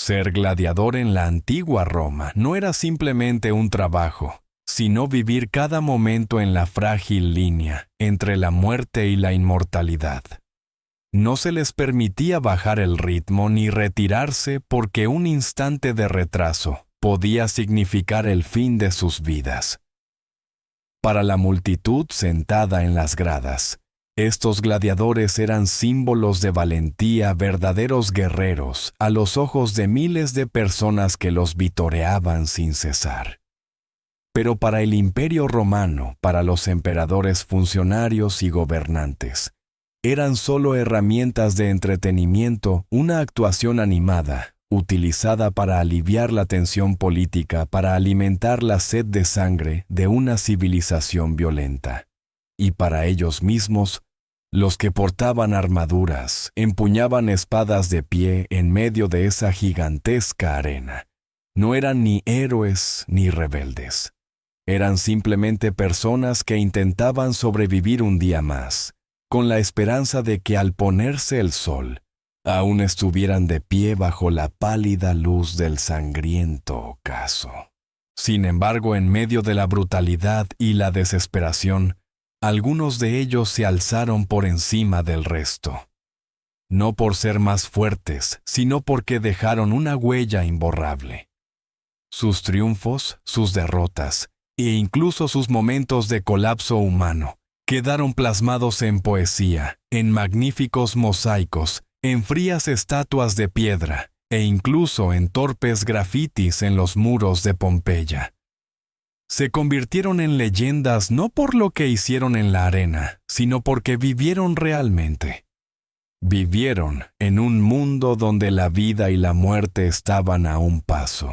Ser gladiador en la antigua Roma no era simplemente un trabajo, sino vivir cada momento en la frágil línea entre la muerte y la inmortalidad. No se les permitía bajar el ritmo ni retirarse porque un instante de retraso podía significar el fin de sus vidas. Para la multitud sentada en las gradas, estos gladiadores eran símbolos de valentía, verdaderos guerreros, a los ojos de miles de personas que los vitoreaban sin cesar. Pero para el Imperio Romano, para los emperadores, funcionarios y gobernantes, eran solo herramientas de entretenimiento, una actuación animada, utilizada para aliviar la tensión política, para alimentar la sed de sangre de una civilización violenta. Y para ellos mismos, los que portaban armaduras, empuñaban espadas de pie en medio de esa gigantesca arena. No eran ni héroes ni rebeldes. Eran simplemente personas que intentaban sobrevivir un día más, con la esperanza de que al ponerse el sol, aún estuvieran de pie bajo la pálida luz del sangriento ocaso. Sin embargo, en medio de la brutalidad y la desesperación, algunos de ellos se alzaron por encima del resto. No por ser más fuertes, sino porque dejaron una huella imborrable. Sus triunfos, sus derrotas, e incluso sus momentos de colapso humano, quedaron plasmados en poesía, en magníficos mosaicos, en frías estatuas de piedra, e incluso en torpes grafitis en los muros de Pompeya. Se convirtieron en leyendas no por lo que hicieron en la arena, sino porque vivieron realmente. Vivieron en un mundo donde la vida y la muerte estaban a un paso.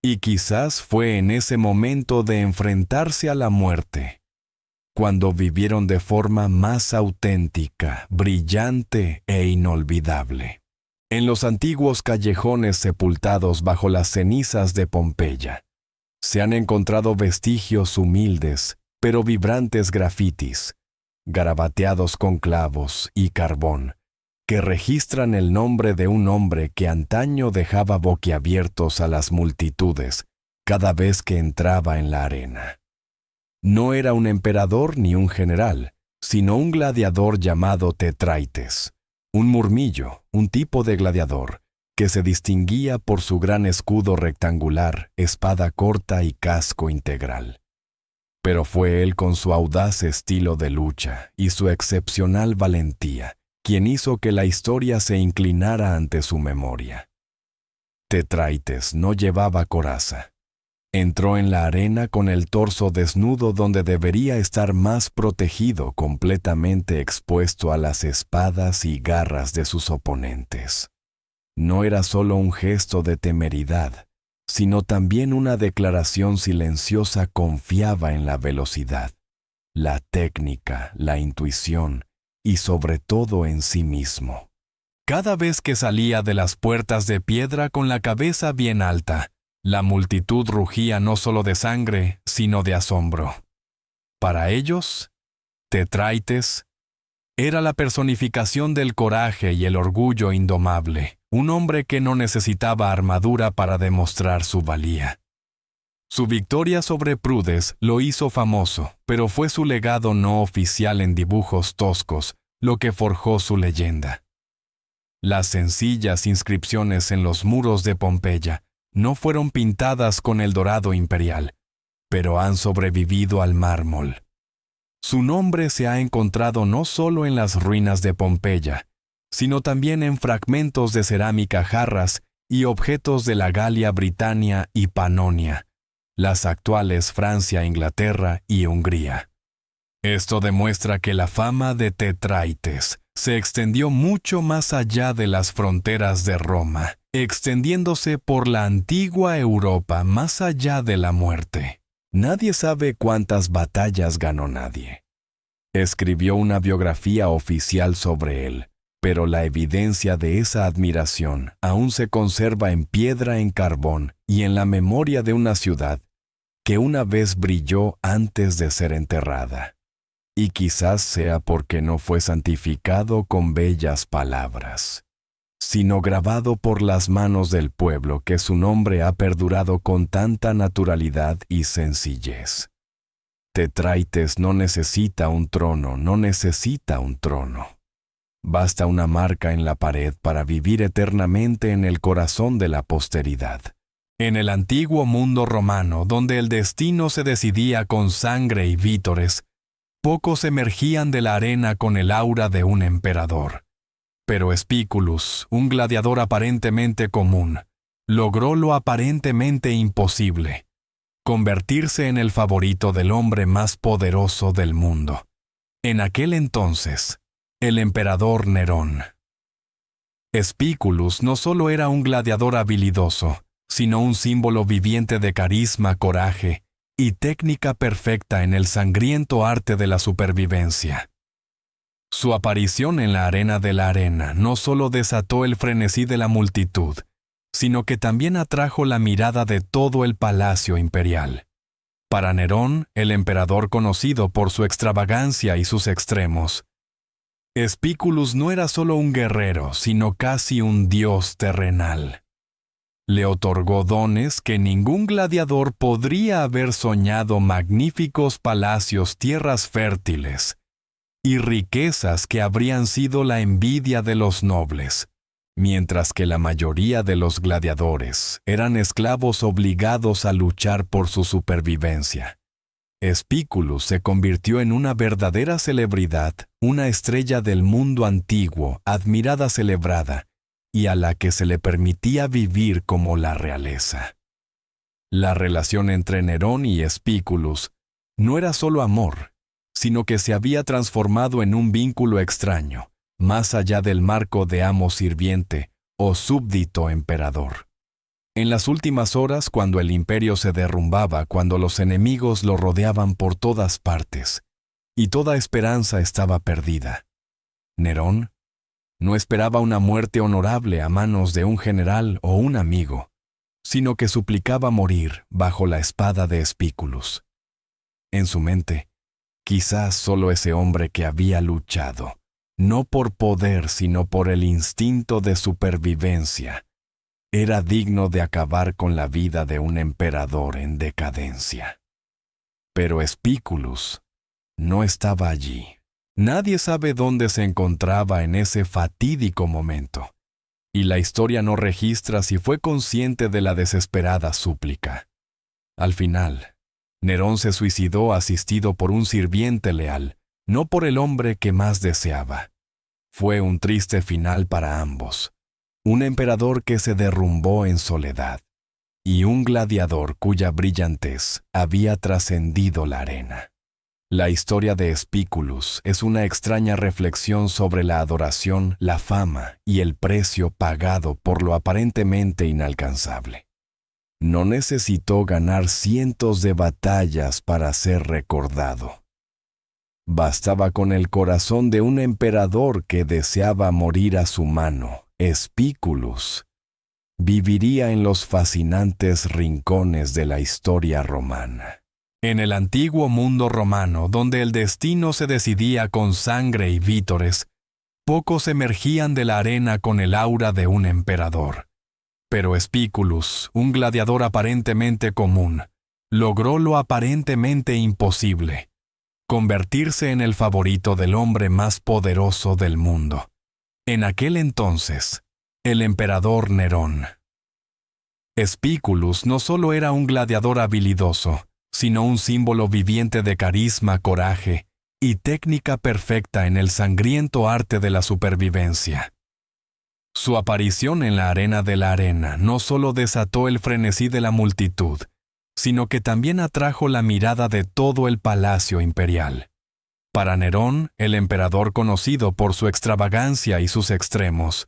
Y quizás fue en ese momento de enfrentarse a la muerte, cuando vivieron de forma más auténtica, brillante e inolvidable. En los antiguos callejones sepultados bajo las cenizas de Pompeya, se han encontrado vestigios humildes, pero vibrantes grafitis, garabateados con clavos y carbón, que registran el nombre de un hombre que antaño dejaba boquiabiertos a las multitudes cada vez que entraba en la arena. No era un emperador ni un general, sino un gladiador llamado Tetraites, un murmillo, un tipo de gladiador, que se distinguía por su gran escudo rectangular, espada corta y casco integral. Pero fue él con su audaz estilo de lucha y su excepcional valentía quien hizo que la historia se inclinara ante su memoria. Tetraites no llevaba coraza. Entró en la arena con el torso desnudo donde debería estar más protegido, completamente expuesto a las espadas y garras de sus oponentes. No era solo un gesto de temeridad, sino también una declaración silenciosa. Confiaba en la velocidad, la técnica, la intuición y sobre todo en sí mismo. Cada vez que salía de las puertas de piedra con la cabeza bien alta, la multitud rugía no solo de sangre, sino de asombro. Para ellos, Tetraites era la personificación del coraje y el orgullo indomable, un hombre que no necesitaba armadura para demostrar su valía. Su victoria sobre Prudes lo hizo famoso, pero fue su legado no oficial en dibujos toscos lo que forjó su leyenda. Las sencillas inscripciones en los muros de Pompeya no fueron pintadas con el dorado imperial, pero han sobrevivido al mármol. Su nombre se ha encontrado no solo en las ruinas de Pompeya, sino también en fragmentos de cerámica, jarras y objetos de la Galia, Britania y Panonia, las actuales Francia, Inglaterra y Hungría. Esto demuestra que la fama de Tetraites se extendió mucho más allá de las fronteras de Roma, extendiéndose por la antigua Europa más allá de la muerte. Nadie sabe cuántas batallas ganó nadie. Escribió una biografía oficial sobre él, pero la evidencia de esa admiración aún se conserva en piedra, en carbón y en la memoria de una ciudad que una vez brilló antes de ser enterrada. Y quizás sea porque no fue santificado con bellas palabras. sino grabado por las manos del pueblo que su nombre ha perdurado con tanta naturalidad y sencillez. Tetraites no necesita un trono, no necesita un trono. Basta una marca en la pared para vivir eternamente en el corazón de la posteridad. En el antiguo mundo romano, donde el destino se decidía con sangre y vítores, pocos emergían de la arena con el aura de un emperador. Pero Spículus, un gladiador aparentemente común, logró lo aparentemente imposible: convertirse en el favorito del hombre más poderoso del mundo. En aquel entonces, el emperador Nerón. Spículus no solo era un gladiador habilidoso, sino un símbolo viviente de carisma, coraje y técnica perfecta en el sangriento arte de la supervivencia. Su aparición en la arena de la arena no solo desató el frenesí de la multitud, sino que también atrajo la mirada de todo el palacio imperial. Para Nerón, el emperador conocido por su extravagancia y sus extremos, Spículus no era solo un guerrero, sino casi un dios terrenal. Le otorgó dones que ningún gladiador podría haber soñado: magníficos palacios, tierras fértiles y riquezas que habrían sido la envidia de los nobles, mientras que la mayoría de los gladiadores eran esclavos obligados a luchar por su supervivencia. Spículus se convirtió en una verdadera celebridad, una estrella del mundo antiguo, admirada, celebrada, y a la que se le permitía vivir como la realeza. La relación entre Nerón y Spículus no era solo amor, sino que se había transformado en un vínculo extraño, más allá del marco de amo-sirviente o súbdito emperador. En las últimas horas, cuando el imperio se derrumbaba, cuando los enemigos lo rodeaban por todas partes, y toda esperanza estaba perdida, Nerón no esperaba una muerte honorable a manos de un general o un amigo, sino que suplicaba morir bajo la espada de Spículus. En su mente, quizás solo ese hombre que había luchado, no por poder sino por el instinto de supervivencia, era digno de acabar con la vida de un emperador en decadencia. Pero Spículus no estaba allí. Nadie sabe dónde se encontraba en ese fatídico momento, y la historia no registra si fue consciente de la desesperada súplica. Al final, Nerón se suicidó asistido por un sirviente leal, no por el hombre que más deseaba. Fue un triste final para ambos: un emperador que se derrumbó en soledad, y un gladiador cuya brillantez había trascendido la arena. La historia de Spículus es una extraña reflexión sobre la adoración, la fama y el precio pagado por lo aparentemente inalcanzable. No necesitó ganar cientos de batallas para ser recordado. Bastaba con el corazón de un emperador que deseaba morir a su mano. Spículus viviría en los fascinantes rincones de la historia romana. En el antiguo mundo romano, donde el destino se decidía con sangre y vítores, pocos emergían de la arena con el aura de un emperador. Pero Spículus, un gladiador aparentemente común, logró lo aparentemente imposible: convertirse en el favorito del hombre más poderoso del mundo. En aquel entonces, el emperador Nerón. Spículus no solo era un gladiador habilidoso, sino un símbolo viviente de carisma, coraje y técnica perfecta en el sangriento arte de la supervivencia. Su aparición en la arena de la arena no solo desató el frenesí de la multitud, sino que también atrajo la mirada de todo el palacio imperial. Para Nerón, el emperador conocido por su extravagancia y sus extremos,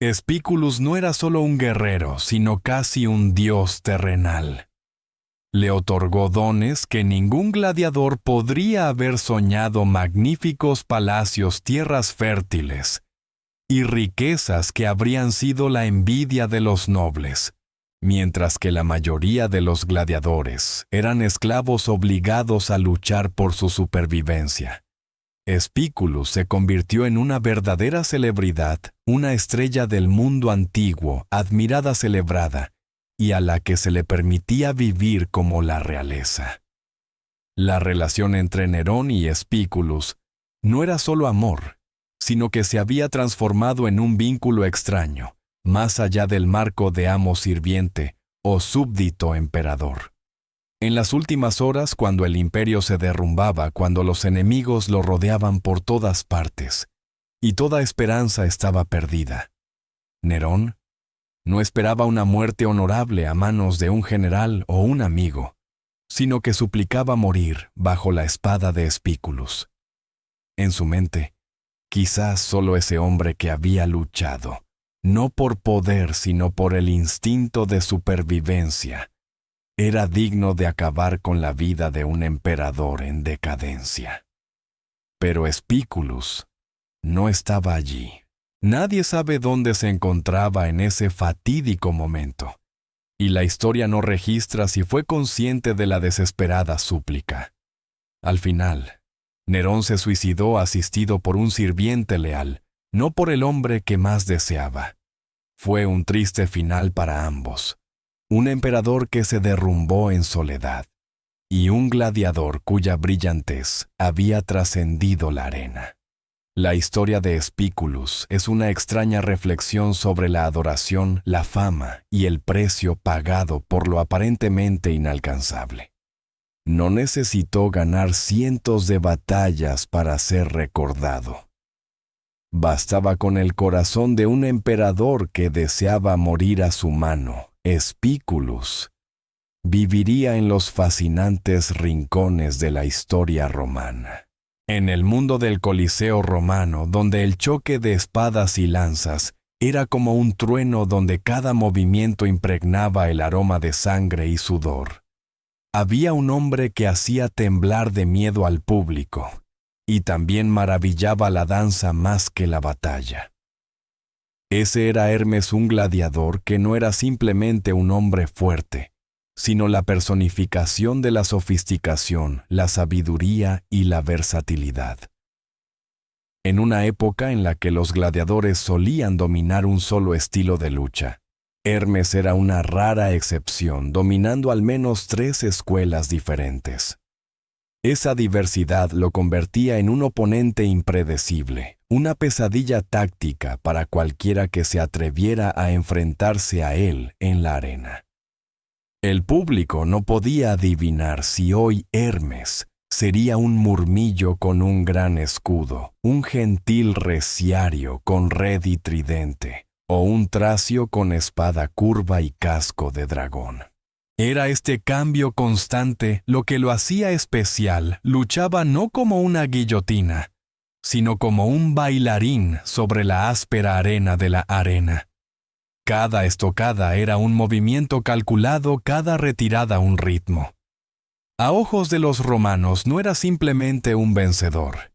Spículus no era solo un guerrero, sino casi un dios terrenal. Le otorgó dones que ningún gladiador podría haber soñado: magníficos palacios, tierras fértiles y riquezas que habrían sido la envidia de los nobles, mientras que la mayoría de los gladiadores eran esclavos obligados a luchar por su supervivencia. Espículus se convirtió en una verdadera celebridad, una estrella del mundo antiguo, admirada, celebrada, y a la que se le permitía vivir como la realeza. La relación entre Nerón y Espículus no era solo amor, sino que se había transformado en un vínculo extraño, más allá del marco de amo-sirviente o súbdito emperador. En las últimas horas, cuando el imperio se derrumbaba, cuando los enemigos lo rodeaban por todas partes, y toda esperanza estaba perdida, Nerón no esperaba una muerte honorable a manos de un general o un amigo, sino que suplicaba morir bajo la espada de Espículus. En su mente, quizás solo ese hombre que había luchado, no por poder sino por el instinto de supervivencia, era digno de acabar con la vida de un emperador en decadencia. Pero Espículus no estaba allí. Nadie sabe dónde se encontraba en ese fatídico momento, y la historia no registra si fue consciente de la desesperada súplica. Al final, Nerón se suicidó asistido por un sirviente leal, no por el hombre que más deseaba. Fue un triste final para ambos. Un emperador que se derrumbó en soledad, y un gladiador cuya brillantez había trascendido la arena. La historia de Espículus es una extraña reflexión sobre la adoración, la fama y el precio pagado por lo aparentemente inalcanzable. No necesitó ganar cientos de batallas para ser recordado. Bastaba con el corazón de un emperador que deseaba morir a su mano. Espículus viviría en los fascinantes rincones de la historia romana. En el mundo del Coliseo romano, donde el choque de espadas y lanzas era como un trueno donde cada movimiento impregnaba el aroma de sangre y sudor, había un hombre que hacía temblar de miedo al público, y también maravillaba la danza más que la batalla. Ese era Hermes, un gladiador que no era simplemente un hombre fuerte, sino la personificación de la sofisticación, la sabiduría y la versatilidad. En una época en la que los gladiadores solían dominar un solo estilo de lucha, Hermes era una rara excepción, dominando al menos 3 escuelas diferentes. Esa diversidad lo convertía en un oponente impredecible, una pesadilla táctica para cualquiera que se atreviera a enfrentarse a él en la arena. El público no podía adivinar si hoy Hermes sería un murmillo con un gran escudo, un gentil reciario con red y tridente, o un tracio con espada curva y casco de dragón. Era este cambio constante lo que lo hacía especial. Luchaba no como una guillotina, sino como un bailarín sobre la áspera arena de la arena. Cada estocada era un movimiento calculado, cada retirada un ritmo. A ojos de los romanos no era simplemente un vencedor.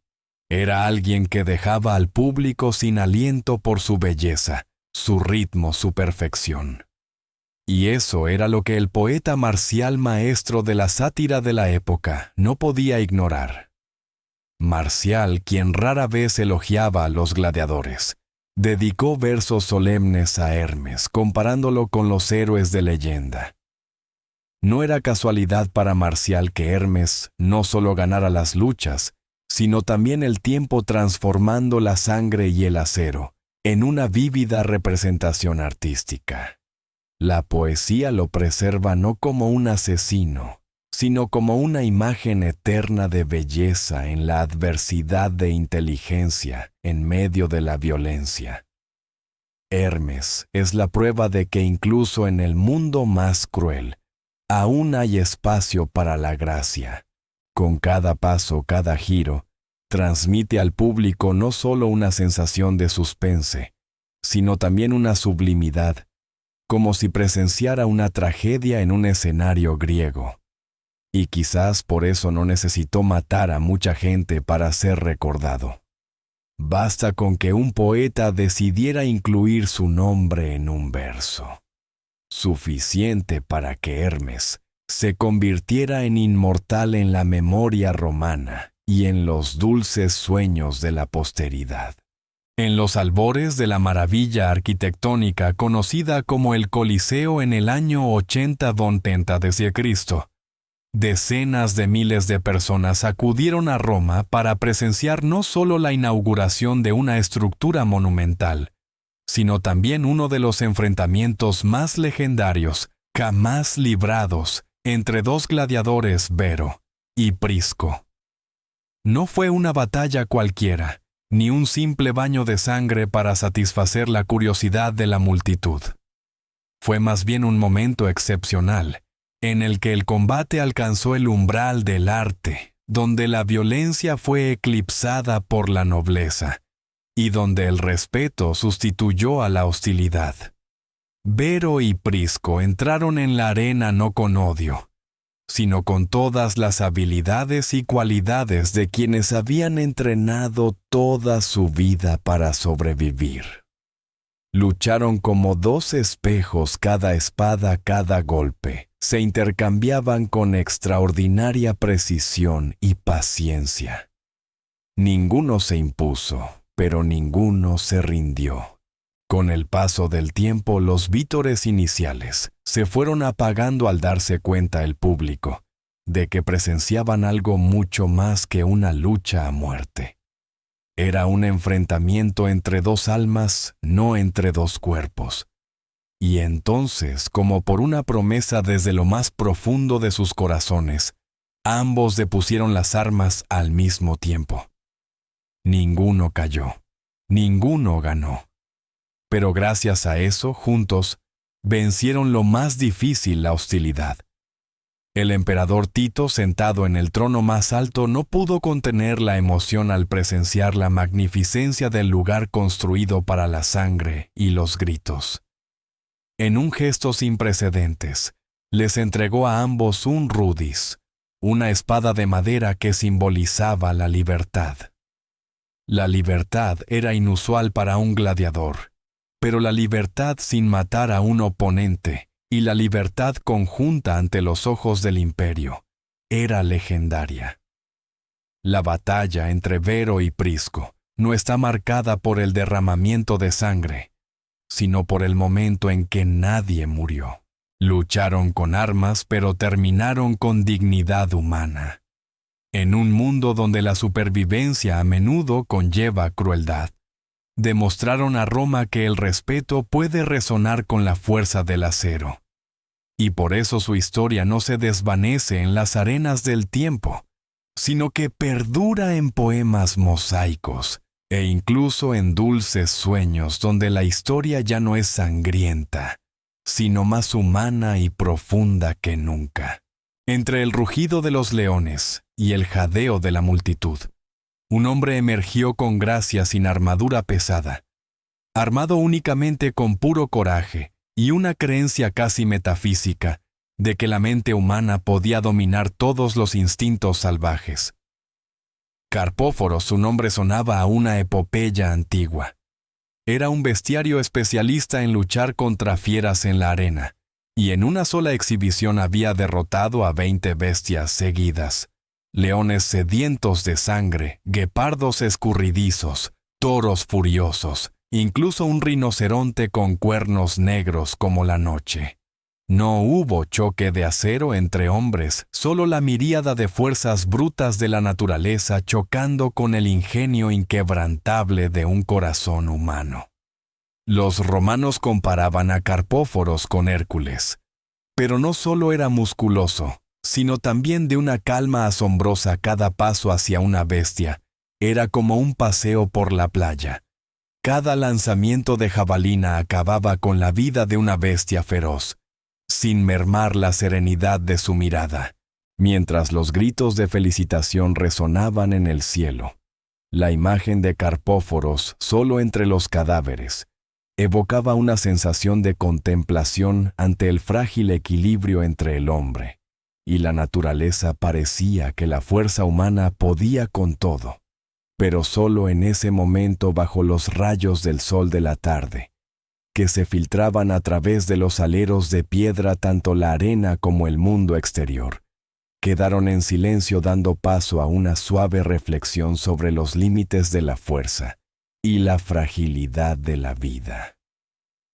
Era alguien que dejaba al público sin aliento por su belleza, su ritmo, su perfección. Y eso era lo que el poeta marcial maestro de la sátira de la época no podía ignorar. Marcial, quien rara vez elogiaba a los gladiadores, dedicó versos solemnes a Hermes, comparándolo con los héroes de leyenda. No era casualidad para Marcial que Hermes no solo ganara las luchas, sino también el tiempo transformando la sangre y el acero en una vívida representación artística. La poesía lo preserva no como un asesino, sino como una imagen eterna de belleza en la adversidad, de inteligencia en medio de la violencia. Hermes es la prueba de que incluso en el mundo más cruel, aún hay espacio para la gracia. Con cada paso, cada giro, transmite al público no solo una sensación de suspense, sino también una sublimidad, como si presenciara una tragedia en un escenario griego. Y quizás por eso no necesitó matar a mucha gente para ser recordado. Basta con que un poeta decidiera incluir su nombre en un verso. Suficiente para que Hermes se convirtiera en inmortal en la memoria romana y en los dulces sueños de la posteridad. En los albores de la maravilla arquitectónica conocida como el Coliseo en el año 80 d.C., decenas de miles de personas acudieron a Roma para presenciar no solo la inauguración de una estructura monumental, sino también uno de los enfrentamientos más legendarios jamás librados entre dos gladiadores, Vero y Prisco. No fue una batalla cualquiera, ni un simple baño de sangre para satisfacer la curiosidad de la multitud. Fue más bien un momento excepcional, en el que el combate alcanzó el umbral del arte, donde la violencia fue eclipsada por la nobleza, y donde el respeto sustituyó a la hostilidad. Vero y Prisco entraron en la arena no con odio, sino con todas las habilidades y cualidades de quienes habían entrenado toda su vida para sobrevivir. Lucharon como dos espejos, cada espada, cada golpe. Se intercambiaban con extraordinaria precisión y paciencia. Ninguno se impuso, pero ninguno se rindió. Con el paso del tiempo, los vítores iniciales se fueron apagando al darse cuenta el público de que presenciaban algo mucho más que una lucha a muerte. Era un enfrentamiento entre dos almas, no entre dos cuerpos. Y entonces, como por una promesa desde lo más profundo de sus corazones, ambos depusieron las armas al mismo tiempo. Ninguno cayó, ninguno ganó. Pero gracias a eso, juntos, vencieron lo más difícil, la hostilidad. El emperador Tito, sentado en el trono más alto, no pudo contener la emoción al presenciar la magnificencia del lugar construido para la sangre y los gritos. En un gesto sin precedentes, les entregó a ambos un rudis, una espada de madera que simbolizaba la libertad. La libertad era inusual para un gladiador, pero la libertad sin matar a un oponente y la libertad conjunta ante los ojos del imperio era legendaria. La batalla entre Vero y Prisco no está marcada por el derramamiento de sangre, sino por el momento en que nadie murió. Lucharon con armas, pero terminaron con dignidad humana. En un mundo donde la supervivencia a menudo conlleva crueldad, demostraron a Roma que el respeto puede resonar con la fuerza del acero. Y por eso su historia no se desvanece en las arenas del tiempo, sino que perdura en poemas mosaicos e incluso en dulces sueños donde la historia ya no es sangrienta, sino más humana y profunda que nunca. Entre el rugido de los leones y el jadeo de la multitud, un hombre emergió con gracia sin armadura pesada, armado únicamente con puro coraje y una creencia casi metafísica de que la mente humana podía dominar todos los instintos salvajes. Carpóforo, su nombre sonaba a una epopeya antigua. Era un bestiario especialista en luchar contra fieras en la arena, y en una sola exhibición había derrotado a 20 bestias seguidas. Leones sedientos de sangre, guepardos escurridizos, toros furiosos, incluso un rinoceronte con cuernos negros como la noche. No hubo choque de acero entre hombres, solo la miríada de fuerzas brutas de la naturaleza chocando con el ingenio inquebrantable de un corazón humano. Los romanos comparaban a Carpóforos con Hércules, pero no solo era musculoso, sino también de una calma asombrosa cada paso hacia una bestia. Era como un paseo por la playa. Cada lanzamiento de jabalina acababa con la vida de una bestia feroz, sin mermar la serenidad de su mirada, mientras los gritos de felicitación resonaban en el cielo. La imagen de Carpóforos, solo entre los cadáveres, evocaba una sensación de contemplación ante el frágil equilibrio entre el hombre y la naturaleza. Parecía que la fuerza humana podía con todo, pero solo en ese momento, bajo los rayos del sol de la tarde, que se filtraban a través de los aleros de piedra tanto la arena como el mundo exterior. quedaron en silencio dando paso a una suave reflexión sobre los límites de la fuerza y la fragilidad de la vida.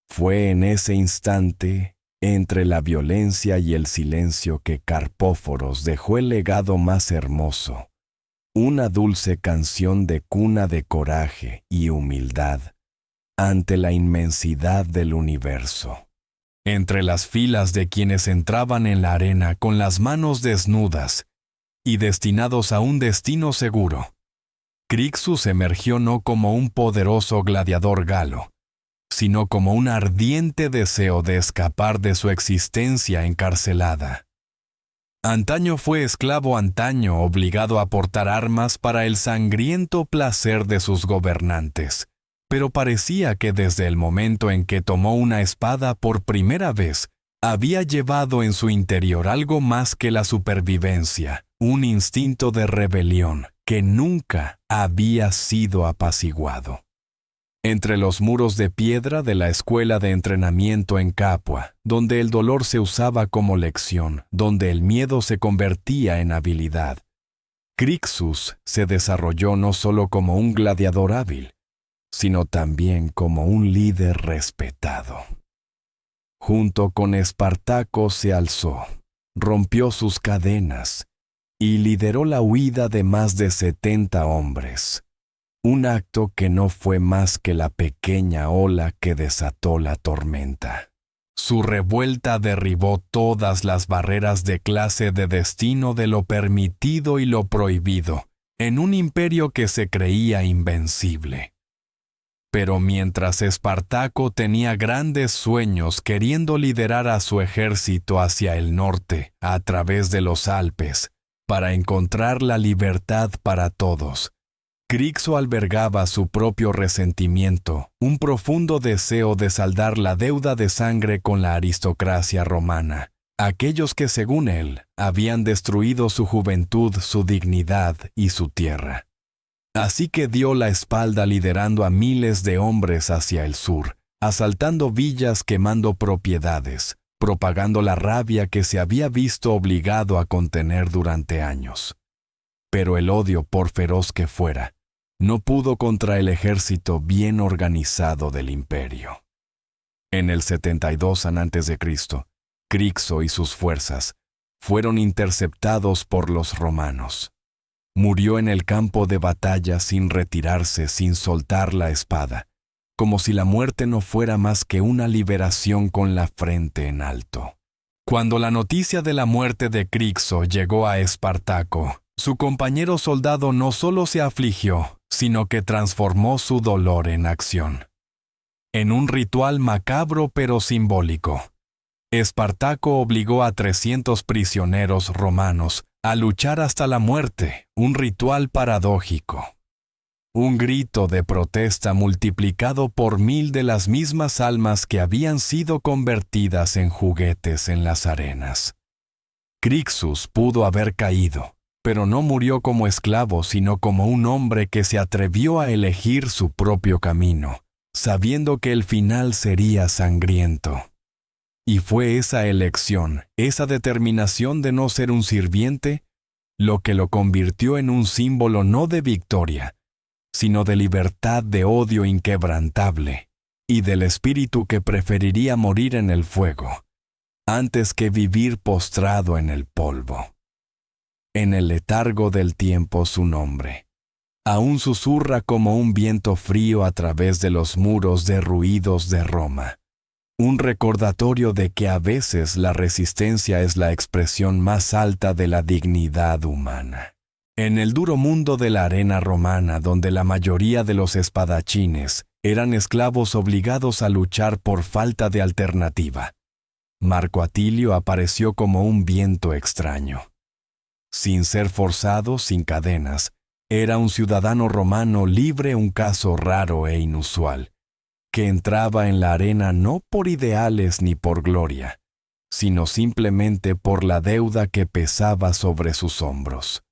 Fue en ese instante, entre la violencia y el silencio, que Carpóforos dejó el legado más hermoso, una dulce canción de cuna de coraje y humildad ante la inmensidad del universo. Entre las filas de quienes entraban en la arena con las manos desnudas y destinados a un destino seguro, Crixus emergió no como un poderoso gladiador galo, sino como un ardiente deseo de escapar de su existencia encarcelada. Antaño fue esclavo, antaño obligado a portar armas para el sangriento placer de sus gobernantes, pero parecía que desde el momento en que tomó una espada por primera vez, había llevado en su interior algo más que la supervivencia, un instinto de rebelión que nunca había sido apaciguado. Entre los muros de piedra de la escuela de entrenamiento en Capua, donde el dolor se usaba como lección, donde el miedo se convertía en habilidad, Crixus se desarrolló no solo como un gladiador hábil, sino también como un líder respetado. Junto con Espartaco se alzó, rompió sus cadenas y lideró la huida de más de 70 hombres. Un acto que no fue más que la pequeña ola que desató la tormenta. Su revuelta derribó todas las barreras de clase, de destino, de lo permitido y lo prohibido, en un imperio que se creía invencible. Pero mientras Espartaco tenía grandes sueños queriendo liderar a su ejército hacia el norte, a través de los Alpes, para encontrar la libertad para todos, Crixo albergaba su propio resentimiento, un profundo deseo de saldar la deuda de sangre con la aristocracia romana, aquellos que, según él, habían destruido su juventud, su dignidad y su tierra. Así que dio la espalda liderando a miles de hombres hacia el sur, asaltando villas, quemando propiedades, propagando la rabia que se había visto obligado a contener durante años. Pero el odio, por feroz que fuera, no pudo contra el ejército bien organizado del imperio. En el 72 a.C., Crixo y sus fuerzas fueron interceptados por los romanos. Murió en el campo de batalla sin retirarse, sin soltar la espada, como si la muerte no fuera más que una liberación con la frente en alto. Cuando la noticia de la muerte de Crixo llegó a Espartaco, su compañero soldado no solo se afligió, sino que transformó su dolor en acción. En un ritual macabro pero simbólico, Espartaco obligó a 300 prisioneros romanos a luchar hasta la muerte, un ritual paradójico. Un grito de protesta multiplicado por 1000 de las mismas almas que habían sido convertidas en juguetes en las arenas. Crixus pudo haber caído, pero no murió como esclavo, sino como un hombre que se atrevió a elegir su propio camino, sabiendo que el final sería sangriento. Y fue esa elección, esa determinación de no ser un sirviente, lo que lo convirtió en un símbolo no de victoria, sino de libertad, de odio inquebrantable, y del espíritu que preferiría morir en el fuego, antes que vivir postrado en el polvo. En el letargo del tiempo su nombre aún susurra como un viento frío a través de los muros derruidos de Roma. Un recordatorio de que a veces la resistencia es la expresión más alta de la dignidad humana. En el duro mundo de la arena romana, donde la mayoría de los espadachines eran esclavos obligados a luchar por falta de alternativa, Marco Atilio apareció como un viento extraño. Sin ser forzado, sin cadenas, era un ciudadano romano libre, un caso raro e inusual, que entraba en la arena no por ideales ni por gloria, sino simplemente por la deuda que pesaba sobre sus hombros.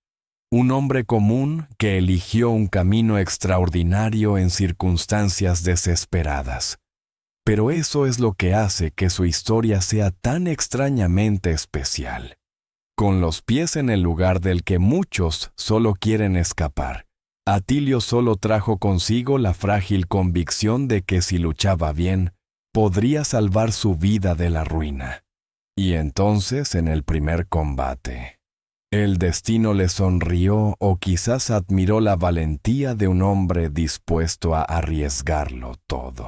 Un hombre común que eligió un camino extraordinario en circunstancias desesperadas. Pero eso es lo que hace que su historia sea tan extrañamente especial. Con los pies en el lugar del que muchos solo quieren escapar, Atilio solo trajo consigo la frágil convicción de que si luchaba bien, podría salvar su vida de la ruina. Y entonces, en el primer combate, el destino le sonrió o quizás admiró la valentía de un hombre dispuesto a arriesgarlo todo.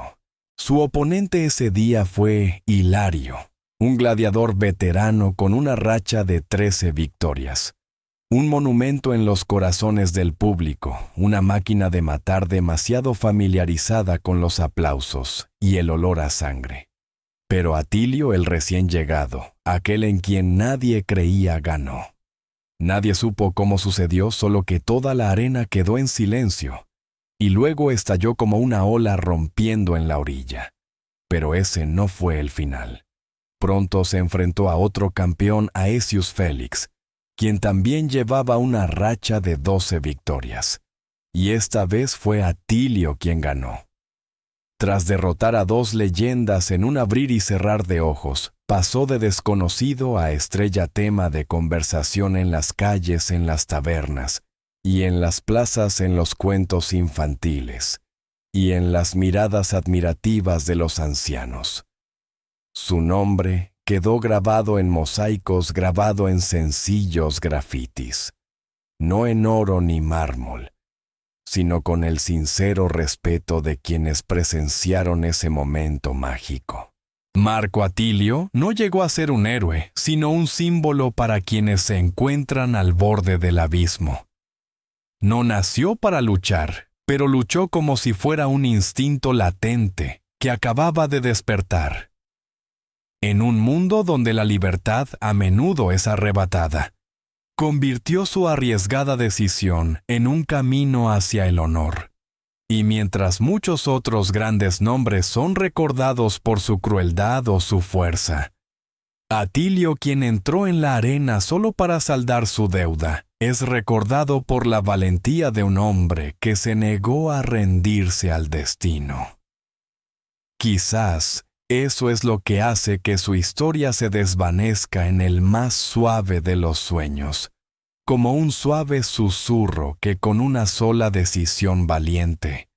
Su oponente ese día fue Hilario, un gladiador veterano con una racha de 13 victorias. Un monumento en los corazones del público, una máquina de matar demasiado familiarizada con los aplausos y el olor a sangre. Pero Atilio, el recién llegado, aquel en quien nadie creía, ganó. Nadie supo cómo sucedió, solo que toda la arena quedó en silencio, y luego estalló como una ola rompiendo en la orilla. Pero ese no fue el final. Pronto se enfrentó a otro campeón, Aesius Félix, quien también llevaba una racha de 12 victorias. Y esta vez fue Atilio quien ganó. Tras derrotar a 2 leyendas en un abrir y cerrar de ojos, pasó de desconocido a estrella tema de conversación en las calles, en las tabernas, y en las plazas en los cuentos infantiles, y en las miradas admirativas de los ancianos. Su nombre quedó grabado en mosaicos, grabado en sencillos grafitis, no en oro ni mármol, sino con el sincero respeto de quienes presenciaron ese momento mágico. Marco Atilio no llegó a ser un héroe, sino un símbolo para quienes se encuentran al borde del abismo. No nació para luchar, pero luchó como si fuera un instinto latente que acababa de despertar. En un mundo donde la libertad a menudo es arrebatada, convirtió su arriesgada decisión en un camino hacia el honor. Y mientras muchos otros grandes nombres son recordados por su crueldad o su fuerza, Atilio, quien entró en la arena solo para saldar su deuda, es recordado por la valentía de un hombre que se negó a rendirse al destino. Quizás eso es lo que hace que su historia se desvanezca en el más suave de los sueños, como un suave susurro que con una sola decisión valiente,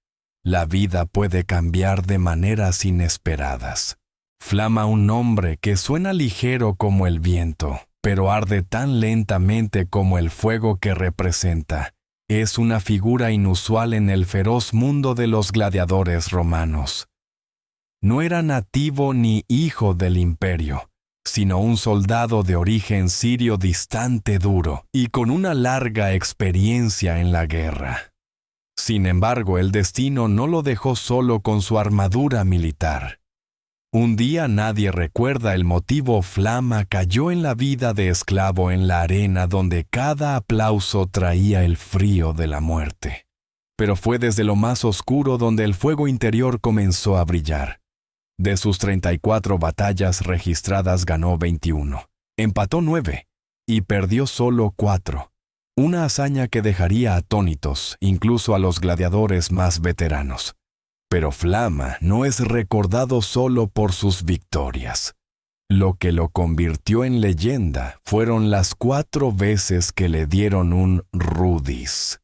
la vida puede cambiar de maneras inesperadas. Flama un nombre que suena ligero como el viento, pero arde tan lentamente como el fuego que representa. Es una figura inusual en el feroz mundo de los gladiadores romanos. No era nativo ni hijo del imperio, sino un soldado de origen sirio distante, duro y con una larga experiencia en la guerra. Sin embargo, el destino no lo dejó solo con su armadura militar. Un día, nadie recuerda el motivo, Flama cayó en la vida de esclavo en la arena donde cada aplauso traía el frío de la muerte. Pero fue desde lo más oscuro donde el fuego interior comenzó a brillar. De sus 34 batallas registradas ganó 21, empató 9 y perdió solo 4, una hazaña que dejaría atónitos incluso a los gladiadores más veteranos. Pero Flama no es recordado solo por sus victorias. Lo que lo convirtió en leyenda fueron las 4 veces que le dieron un rudis,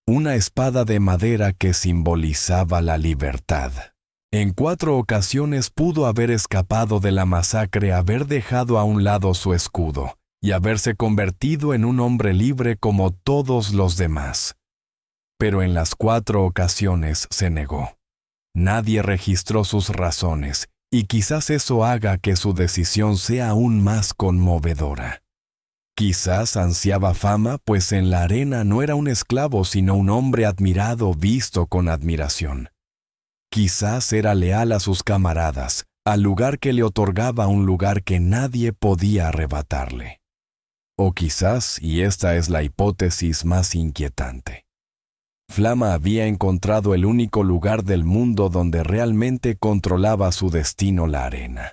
una espada de madera que simbolizaba la libertad. En 4 ocasiones pudo haber escapado de la masacre, haber dejado a un lado su escudo y haberse convertido en un hombre libre como todos los demás. Pero en las 4 ocasiones se negó. Nadie registró sus razones, y quizás eso haga que su decisión sea aún más conmovedora. Quizás ansiaba fama, pues en la arena no era un esclavo, sino un hombre admirado, visto con admiración. Quizás era leal a sus camaradas, al lugar que le otorgaba un lugar que nadie podía arrebatarle. O quizás, y esta es la hipótesis más inquietante, Flama había encontrado el único lugar del mundo donde realmente controlaba su destino, la arena.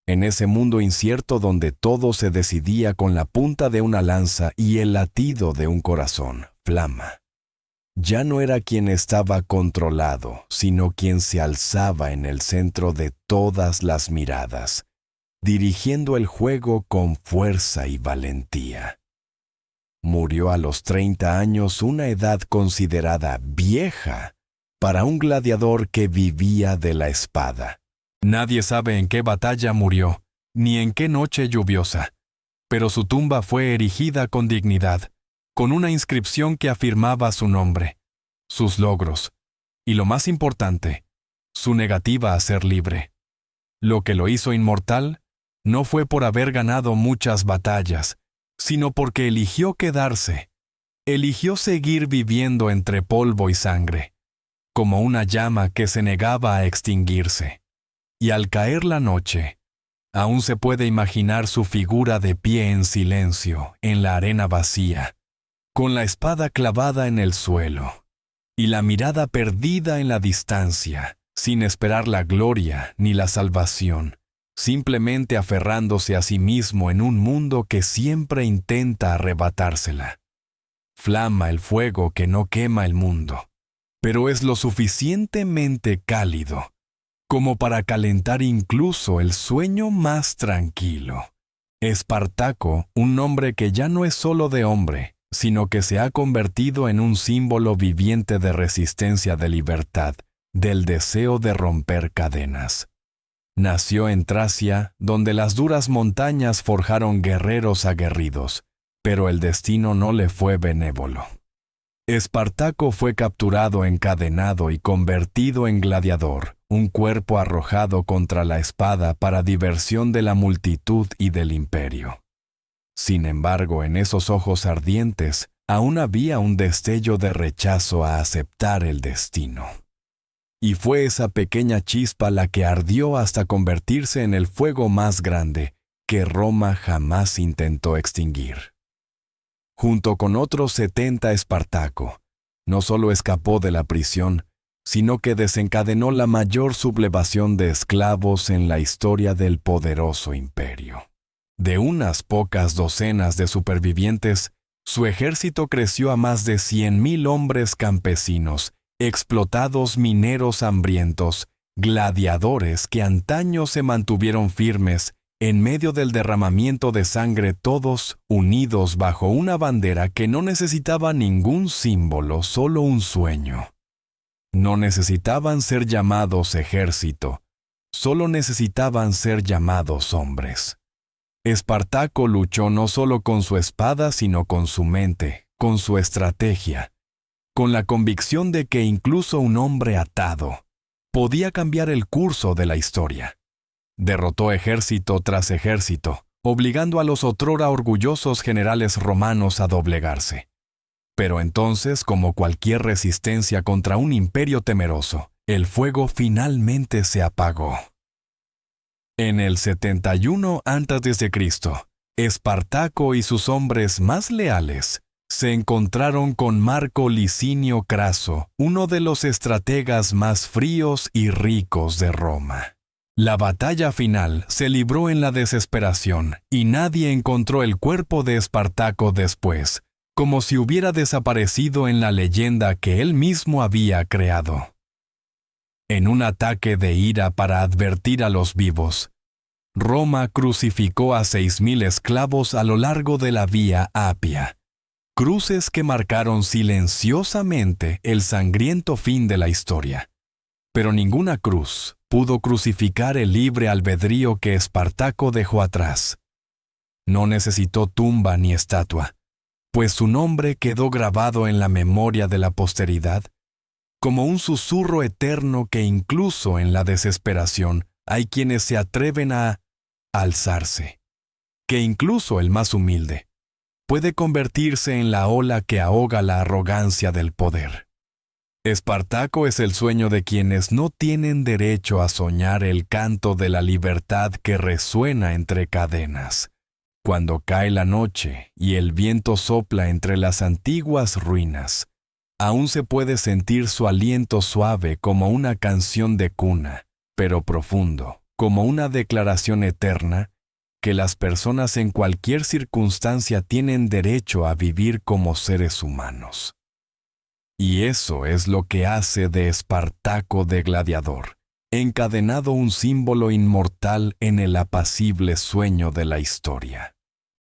En ese mundo incierto donde todo se decidía con la punta de una lanza y el latido de un corazón, Flama ya no era quien estaba controlado, sino quien se alzaba en el centro de todas las miradas, dirigiendo el juego con fuerza y valentía. Murió a los 30 años, una edad considerada vieja para un gladiador que vivía de la espada. Nadie sabe en qué batalla murió, ni en qué noche lluviosa, pero su tumba fue erigida con dignidad, con una inscripción que afirmaba su nombre, sus logros, y lo más importante, su negativa a ser libre. Lo que lo hizo inmortal no fue por haber ganado muchas batallas, sino porque eligió quedarse, eligió seguir viviendo entre polvo y sangre, como una llama que se negaba a extinguirse. Y al caer la noche, aún se puede imaginar su figura de pie en silencio, en la arena vacía, con la espada clavada en el suelo, y la mirada perdida en la distancia, sin esperar la gloria ni la salvación, simplemente aferrándose a sí mismo en un mundo que siempre intenta arrebatársela. Flama el fuego que no quema el mundo, pero es lo suficientemente cálido como para calentar incluso el sueño más tranquilo. Espartaco, un nombre que ya no es solo de hombre, sino que se ha convertido en un símbolo viviente de resistencia, de libertad, del deseo de romper cadenas. Nació en Tracia, donde las duras montañas forjaron guerreros aguerridos, pero el destino no le fue benévolo. Espartaco fue capturado, encadenado y convertido en gladiador, un cuerpo arrojado contra la espada para diversión de la multitud y del imperio. Sin embargo, en esos ojos ardientes aún había un destello de rechazo a aceptar el destino. Y fue esa pequeña chispa la que ardió hasta convertirse en el fuego más grande que Roma jamás intentó extinguir. Junto con otros 70, Espartaco no solo escapó de la prisión, sino que desencadenó la mayor sublevación de esclavos en la historia del poderoso imperio. De unas pocas docenas de supervivientes, su ejército creció a más de 100,000 hombres campesinos, explotados mineros hambrientos, gladiadores que antaño se mantuvieron firmes en medio del derramamiento de sangre, todos unidos bajo una bandera que no necesitaba ningún símbolo, solo un sueño. No necesitaban ser llamados ejército, solo necesitaban ser llamados hombres. Espartaco luchó no solo con su espada, sino con su mente, con su estrategia, con la convicción de que incluso un hombre atado podía cambiar el curso de la historia. Derrotó ejército tras ejército, obligando a los otrora orgullosos generales romanos a doblegarse. Pero entonces, como cualquier resistencia contra un imperio temeroso, el fuego finalmente se apagó. En el 71 a.C., Espartaco y sus hombres más leales se encontraron con Marco Licinio Craso, uno de los estrategas más fríos y ricos de Roma. La batalla final se libró en la desesperación y nadie encontró el cuerpo de Espartaco después, como si hubiera desaparecido en la leyenda que él mismo había creado. En un ataque de ira para advertir a los vivos, Roma crucificó a 6,000 esclavos a lo largo de la Vía Apia, cruces que marcaron silenciosamente el sangriento fin de la historia. Pero ninguna cruz pudo crucificar el libre albedrío que Espartaco dejó atrás. No necesitó tumba ni estatua, pues su nombre quedó grabado en la memoria de la posteridad, como un susurro eterno que incluso en la desesperación hay quienes se atreven a alzarse, que incluso el más humilde puede convertirse en la ola que ahoga la arrogancia del poder. Espartaco es el sueño de quienes no tienen derecho a soñar el canto de la libertad que resuena entre cadenas. Cuando cae la noche y el viento sopla entre las antiguas ruinas, aún se puede sentir su aliento suave como una canción de cuna, pero profundo, como una declaración eterna que las personas en cualquier circunstancia tienen derecho a vivir como seres humanos. Y eso es lo que hace de Espartaco de gladiador encadenado un símbolo inmortal en el apacible sueño de la historia.